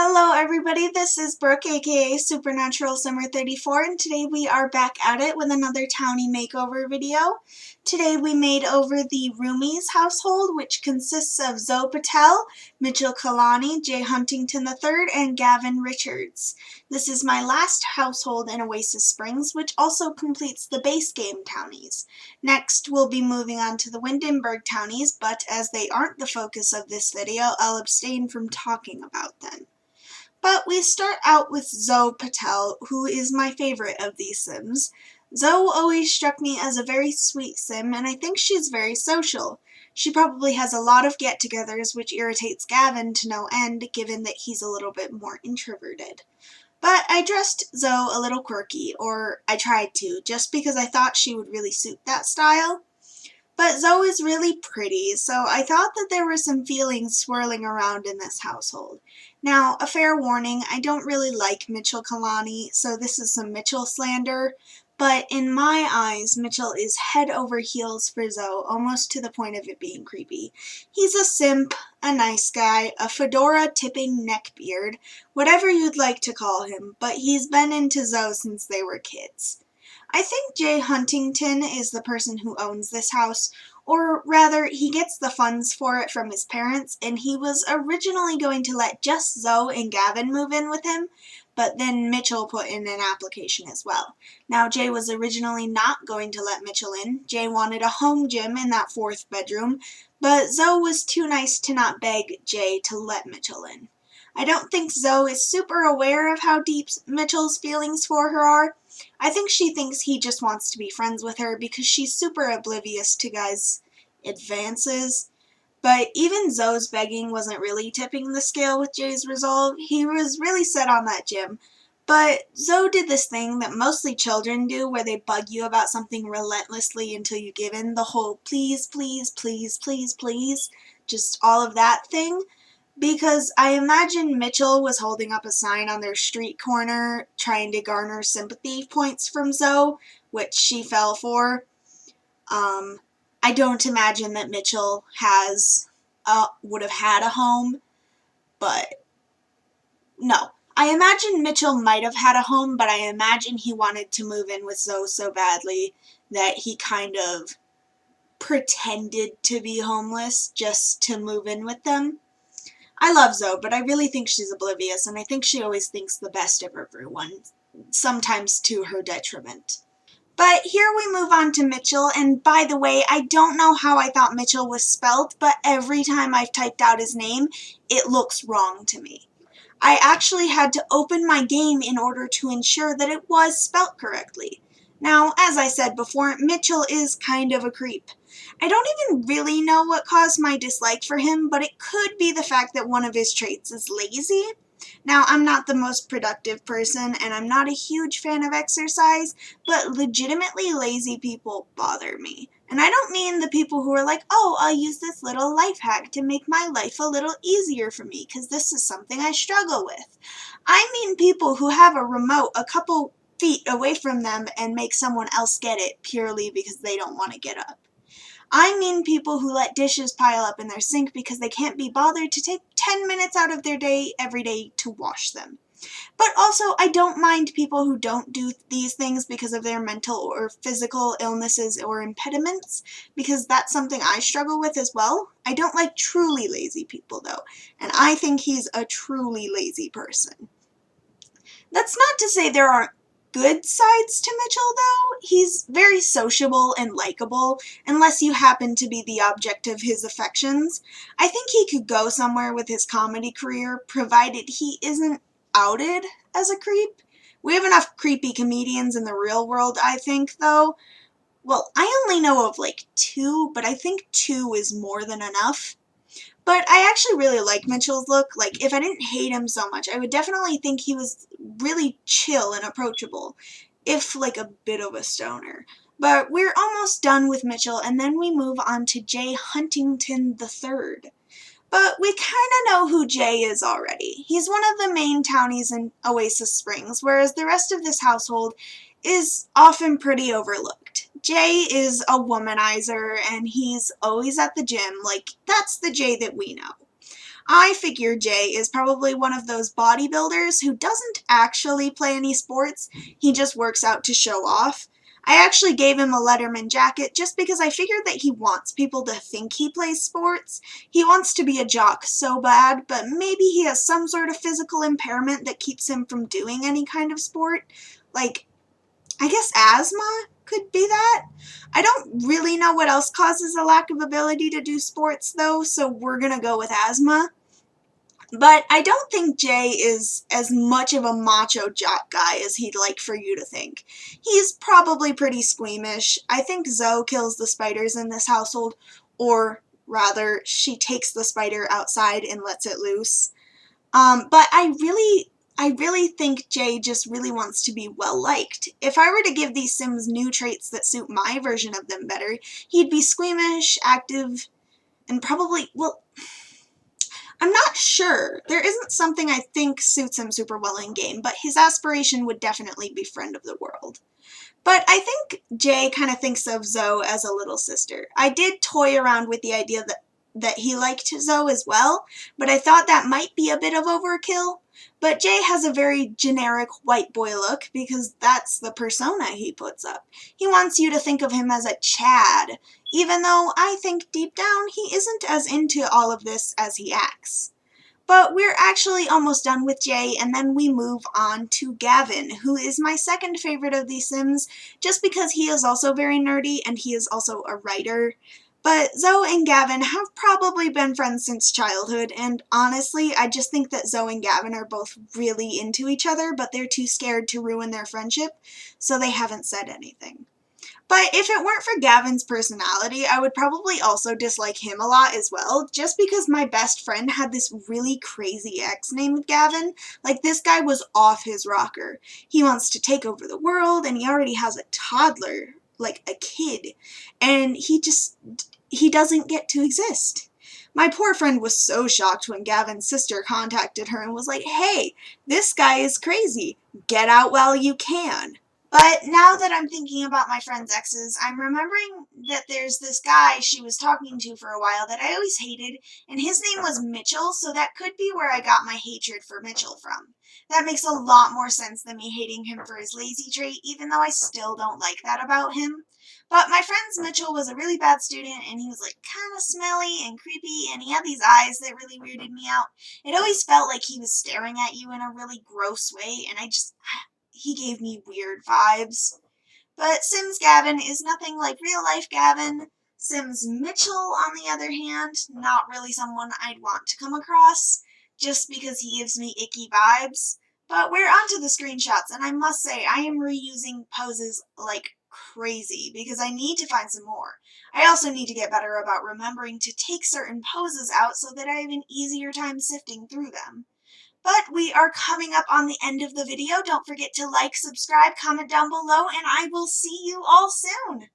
Hello everybody, this is Brooke aka Supernatural Summer 34 and today we are back at it with another Townie Makeover video. Today we made over the Roomies household, which consists of Zoe Patel, Mitchell Kalani, Jay Huntington III, and Gavin Richards. This is my last household in Oasis Springs, which also completes the base game Townies. Next we'll be moving on to the Windenburg Townies, but as they aren't the focus of this video, I'll abstain from talking about them. But we start out with Zoe Patel, who is my favorite of these Sims. Zoe always struck me as a very sweet Sim, and I think she's very social. She probably has a lot of get-togethers, which irritates Gavin to no end, given that he's a little bit more introverted. But I dressed Zoe a little quirky, or I tried to, just because I thought she would really suit that style. But Zoe is really pretty, so I thought that there were some feelings swirling around in this household. Now, a fair warning, I don't really like Mitchell Kalani, so this is some Mitchell slander, but in my eyes, Mitchell is head over heels for Zoe, almost to the point of it being creepy. He's a simp, a nice guy, a fedora-tipping neckbeard, whatever you'd like to call him, but he's been into Zoe since they were kids. I think Jay Huntington is the person who owns this house, or rather, he gets the funds for it from his parents, and he was originally going to let just Zoe and Gavin move in with him, but then Mitchell put in an application as well. Now, Jay was originally not going to let Mitchell in. Jay wanted a home gym in that fourth bedroom, but Zoe was too nice to not beg Jay to let Mitchell in. I don't think Zoe is super aware of how deep Mitchell's feelings for her are. I think she thinks he just wants to be friends with her because she's super oblivious to guys' advances. But even Zoe's begging wasn't really tipping the scale with Jay's resolve. He was really set on that gym. But Zoe did this thing that mostly children do where they bug you about something relentlessly until you give in, the whole please, please, please, please, please, just all of that thing. Because I imagine Mitchell was holding up a sign on their street corner trying to garner sympathy points from Zoe, which she fell for. I don't imagine that Mitchell would have had a home, but no. I imagine Mitchell might have had a home, but I imagine he wanted to move in with Zoe so badly that he kind of pretended to be homeless just to move in with them. I love Zoe, but I really think she's oblivious, and I think she always thinks the best of everyone, sometimes to her detriment. But here we move on to Mitchell, and by the way, I don't know how I thought Mitchell was spelt, but every time I've typed out his name, it looks wrong to me. I actually had to open my game in order to ensure that it was spelt correctly. Now, as I said before, Mitchell is kind of a creep. I don't even really know what caused my dislike for him, but it could be the fact that one of his traits is lazy. Now, I'm not the most productive person, and I'm not a huge fan of exercise, but legitimately lazy people bother me. And I don't mean the people who are like, oh, I'll use this little life hack to make my life a little easier for me, because this is something I struggle with. I mean people who have a remote a couple feet away from them and make someone else get it purely because they don't want to get up. I mean people who let dishes pile up in their sink because they can't be bothered to take 10 minutes out of their day every day to wash them. But also, I don't mind people who don't do these things because of their mental or physical illnesses or impediments, because that's something I struggle with as well. I don't like truly lazy people, though, and I think he's a truly lazy person. That's not to say there aren't good sides to Mitchell, though. He's very sociable and likable, unless you happen to be the object of his affections. I think he could go somewhere with his comedy career, provided he isn't outed as a creep. We have enough creepy comedians in the real world, I think, though. Well, I only know of like 2, but I think 2 is more than enough. But I actually really like Mitchell's look. Like, if I didn't hate him so much, I would definitely think he was really chill and approachable, if like a bit of a stoner. But we're almost done with Mitchell, and then we move on to Jay Huntington III. But we kind of know who Jay is already. He's one of the main townies in Oasis Springs, whereas the rest of this household is often pretty overlooked. Jay is a womanizer, and he's always at the gym. Like, that's the Jay that we know. I figure Jay is probably one of those bodybuilders who doesn't actually play any sports, he just works out to show off. I actually gave him a Letterman jacket just because I figured that he wants people to think he plays sports. He wants to be a jock so bad, but maybe he has some sort of physical impairment that keeps him from doing any kind of sport. Like, I guess asthma could be that. I don't really know what else causes a lack of ability to do sports though, so we're gonna go with asthma. But I don't think Jay is as much of a macho jock guy as he'd like for you to think. He's probably pretty squeamish. I think Zoe kills the spiders in this household, or rather, she takes the spider outside and lets it loose. But I really think Jay just really wants to be well-liked. If I were to give these Sims new traits that suit my version of them better, he'd be squeamish, active, and probably, well, I'm not sure. There isn't something I think suits him super well in game, but his aspiration would definitely be friend of the world. But I think Jay kind of thinks of Zoe as a little sister. I did toy around with the idea that he liked Zoe as well, but I thought that might be a bit of overkill. But Jay has a very generic white boy look because that's the persona he puts up. He wants you to think of him as a Chad, even though I think deep down he isn't as into all of this as he acts. But we're actually almost done with Jay, and then we move on to Gavin, who is my second favorite of these Sims, just because he is also very nerdy and he is also a writer. But Zoe and Gavin have probably been friends since childhood, and honestly, I just think that Zoe and Gavin are both really into each other, but they're too scared to ruin their friendship, so they haven't said anything. But if it weren't for Gavin's personality, I would probably also dislike him a lot as well, just because my best friend had this really crazy ex named Gavin. Like, this guy was off his rocker. He wants to take over the world, and he already has a toddler, like a kid, and he doesn't get to exist. My poor friend was so shocked when Gavin's sister contacted her and was like, "Hey, this guy is crazy. Get out while you can." But now that I'm thinking about my friend's exes, I'm remembering that there's this guy she was talking to for a while that I always hated, and his name was Mitchell, so that could be where I got my hatred for Mitchell from. That makes a lot more sense than me hating him for his lazy trait, even though I still don't like that about him. But my friend's Mitchell was a really bad student, and he was like kind of smelly and creepy, and he had these eyes that really weirded me out. It always felt like he was staring at you in a really gross way, and he gave me weird vibes. But Sims Gavin is nothing like real life Gavin. Sims Mitchell, on the other hand, not really someone I'd want to come across, just because he gives me icky vibes. But we're onto the screenshots, and I must say, I am reusing poses like crazy, because I need to find some more. I also need to get better about remembering to take certain poses out so that I have an easier time sifting through them. But we are coming up on the end of the video. Don't forget to like, subscribe, comment down below, and I will see you all soon.